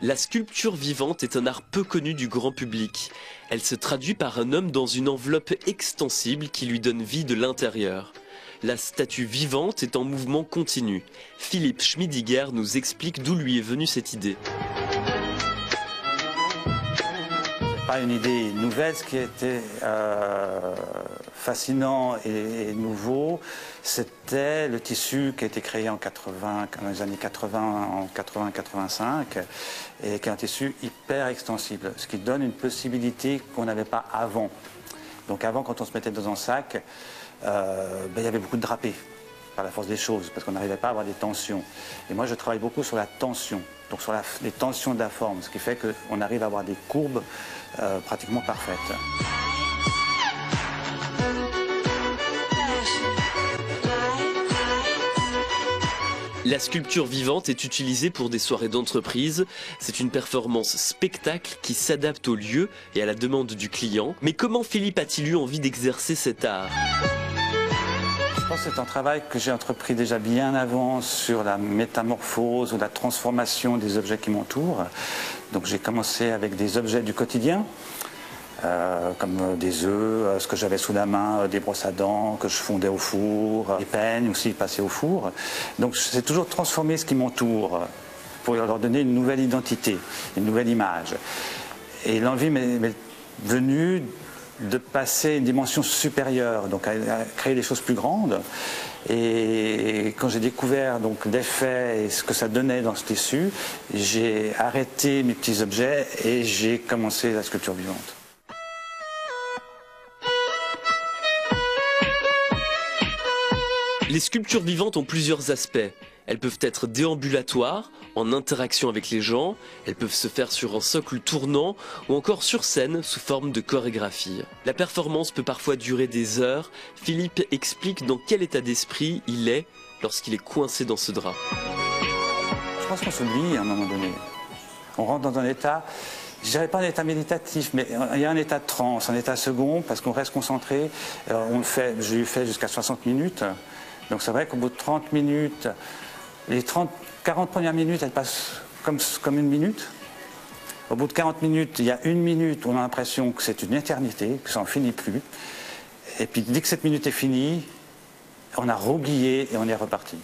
La sculpture vivante est un art peu connu du grand public. Elle se traduit par un homme dans une enveloppe extensible qui lui donne vie de l'intérieur. La statue vivante est en mouvement continu. Philippe Schmidiger nous explique d'où lui est venue cette idée. Pas une idée nouvelle, ce qui était fascinant et nouveau, c'était le tissu qui a été créé en 80, dans les années 80, en 80-85, et qui est un tissu hyper extensible, ce qui donne une possibilité qu'on n'avait pas avant. Donc avant, quand on se mettait dans un sac, il y avait beaucoup de drapés, par la force des choses, parce qu'on n'arrivait pas à avoir des tensions. Et moi, je travaille beaucoup sur la tension, donc sur les tensions de la forme, ce qui fait qu'on arrive à avoir des courbes pratiquement parfaites. La sculpture vivante est utilisée pour des soirées d'entreprise. C'est une performance spectacle qui s'adapte au lieu et à la demande du client. Mais comment Philippe a-t-il eu envie d'exercer cet art ? Je pense que c'est un travail que j'ai entrepris déjà bien avant sur la métamorphose ou la transformation des objets qui m'entourent. Donc j'ai commencé avec des objets du quotidien, comme des œufs, ce que j'avais sous la main, des brosses à dents que je fondais au four, des peignes aussi passées au four. Donc c'est toujours transformer ce qui m'entoure pour leur donner une nouvelle identité, une nouvelle image. Et l'envie m'est venue de passer une dimension supérieure, donc à créer des choses plus grandes. Et quand j'ai découvert donc l'effet et ce que ça donnait dans ce tissu, j'ai arrêté mes petits objets et j'ai commencé la sculpture vivante. Les sculptures vivantes ont plusieurs aspects. Elles peuvent être déambulatoires, en interaction avec les gens, elles peuvent se faire sur un socle tournant ou encore sur scène sous forme de chorégraphie. La performance peut parfois durer des heures. Philippe explique dans quel état d'esprit il est lorsqu'il est coincé dans ce drap. Je pense qu'on s'oublie à un moment donné. On rentre dans un état, je dirais pas un état méditatif, mais il y a un état de transe, un état second, parce qu'on reste concentré. Je l'ai fait jusqu'à 60 minutes. Donc c'est vrai qu'au bout de 30 minutes, les 40 premières minutes, elles passent comme une minute. Au bout de 40 minutes, il y a une minute où on a l'impression que c'est une éternité, que ça n'en finit plus. Et puis dès que cette minute est finie, on a roublié et on est reparti.